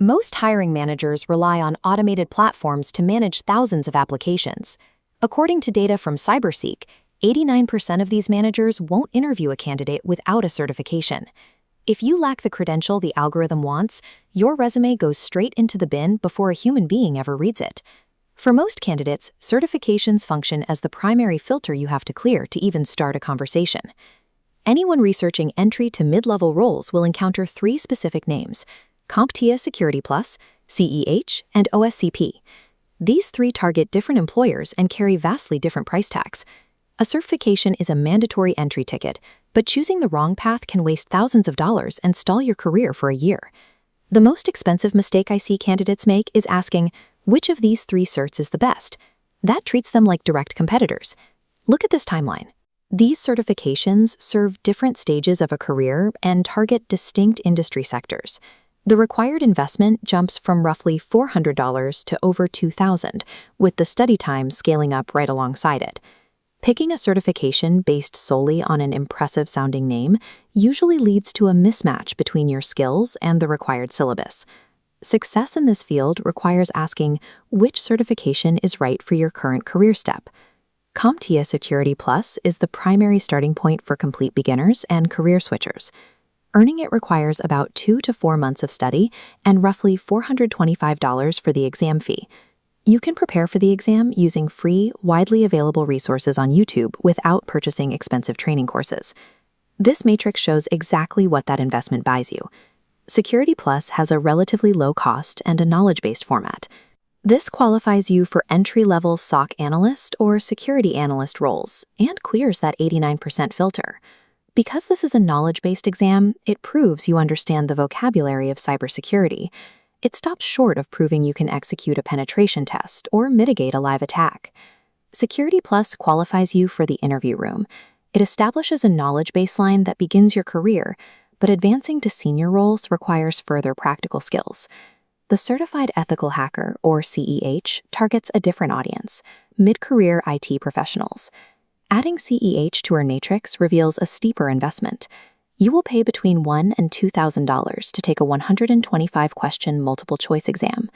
Most hiring managers rely on automated platforms to manage thousands of applications. According to data from CyberSeek, 89% of these managers won't interview a candidate without a certification. If you lack the credential the algorithm wants, your resume goes straight into the bin before a human being ever reads it. For most candidates, certifications function as the primary filter you have to clear to even start a conversation. Anyone researching entry to mid-level roles will encounter three specific names: CompTIA Security Plus, CEH, and OSCP. These three target different employers and carry vastly different price tags. A certification is a mandatory entry ticket, but choosing the wrong path can waste thousands of dollars and stall your career for a year. The most expensive mistake I see candidates make is asking, which of these three certs is the best? That treats them like direct competitors. Look at this timeline. These certifications serve different stages of a career and target distinct industry sectors. The required investment jumps from roughly $400 to over $2,000, with the study time scaling up right alongside it. Picking a certification based solely on an impressive-sounding name usually leads to a mismatch between your skills and the required syllabus. Success in this field requires asking which certification is right for your current career step. CompTIA Security Plus is the primary starting point for complete beginners and career switchers. Earning it requires about 2 to 4 months of study and roughly $425 for the exam fee. You can prepare for the exam using free, widely available resources on YouTube without purchasing expensive training courses. This matrix shows exactly what that investment buys you. Security Plus has a relatively low cost and a knowledge-based format. This qualifies you for entry-level SOC Analyst or Security Analyst roles and clears that 89% filter. Because this is a knowledge-based exam, it proves you understand the vocabulary of cybersecurity. It stops short of proving you can execute a penetration test or mitigate a live attack. Security Plus qualifies you for the interview room. It establishes a knowledge baseline that begins your career, but advancing to senior roles requires further practical skills. The Certified Ethical Hacker, or CEH, targets a different audience: mid-career IT professionals. Adding CEH to our matrix reveals a steeper investment. You will pay between $1,000 and $2,000 to take a 125-question multiple-choice exam.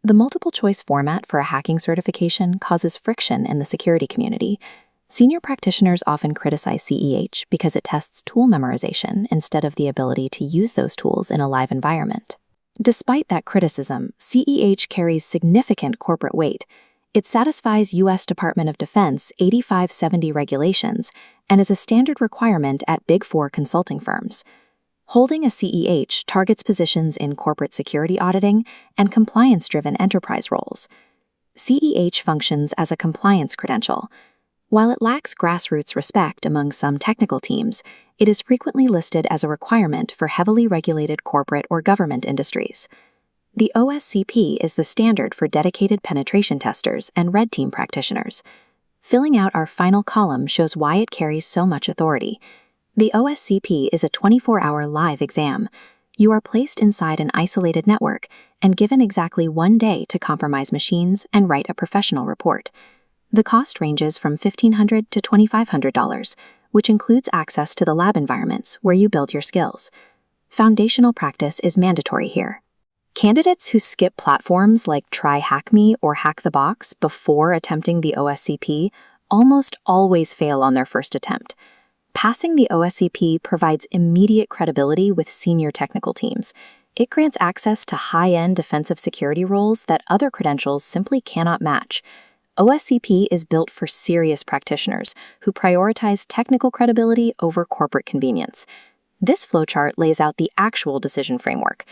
The multiple-choice format for a hacking certification causes friction in the security community. Senior practitioners often criticize CEH because it tests tool memorization instead of the ability to use those tools in a live environment. Despite that criticism, CEH carries significant corporate weight. It satisfies U.S. Department of Defense 8570 regulations and is a standard requirement at Big Four consulting firms. Holding a CEH targets positions in corporate security auditing and compliance-driven enterprise roles. CEH functions as a compliance credential. While it lacks grassroots respect among some technical teams, it is frequently listed as a requirement for heavily regulated corporate or government industries. The OSCP is the standard for dedicated penetration testers and red team practitioners. Filling out our final column shows why it carries so much authority. The OSCP is a 24-hour live exam. You are placed inside an isolated network and given exactly 1 day to compromise machines and write a professional report. The cost ranges from $1,500 to $2,500, which includes access to the lab environments where you build your skills. Foundational practice is mandatory here. Candidates who skip platforms like Try Hack Me or Hack the Box before attempting the OSCP almost always fail on their first attempt. Passing the OSCP provides immediate credibility with senior technical teams. It grants access to high-end defensive security roles that other credentials simply cannot match. OSCP is built for serious practitioners who prioritize technical credibility over corporate convenience. This flowchart lays out the actual decision framework.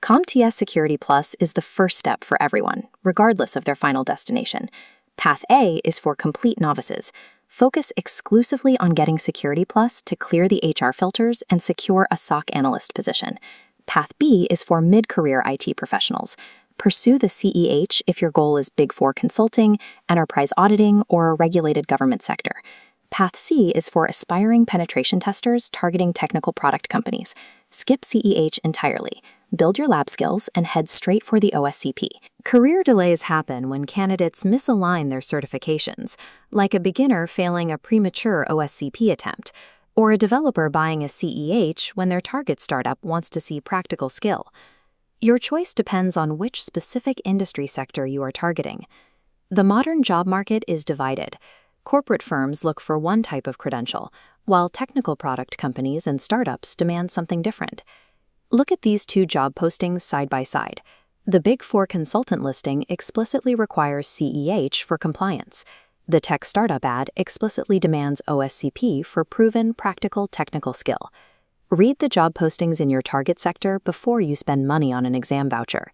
CompTIA Security Plus is the first step for everyone, regardless of their final destination. Path A is for complete novices. Focus exclusively on getting Security Plus to clear the HR filters and secure a SOC Analyst position. Path B is for mid-career IT professionals. Pursue the CEH if your goal is Big Four consulting, enterprise auditing, or a regulated government sector. Path C is for aspiring penetration testers targeting technical product companies. Skip CEH entirely. Build your lab skills and head straight for the OSCP. Career delays happen when candidates misalign their certifications, like a beginner failing a premature OSCP attempt, or a developer buying a CEH when their target startup wants to see practical skill. Your choice depends on which specific industry sector you are targeting. The modern job market is divided. Corporate firms look for one type of credential, while technical product companies and startups demand something different. Look at these two job postings side by side. The Big Four consultant listing explicitly requires CEH for compliance. The tech startup ad explicitly demands OSCP for proven practical technical skill. Read the job postings in your target sector before you spend money on an exam voucher.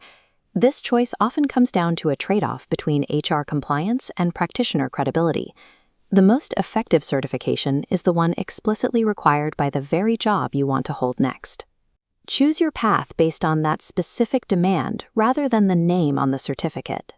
This choice often comes down to a trade-off between HR compliance and practitioner credibility. The most effective certification is the one explicitly required by the very job you want to hold next. Choose your path based on that specific demand rather than the name on the certificate.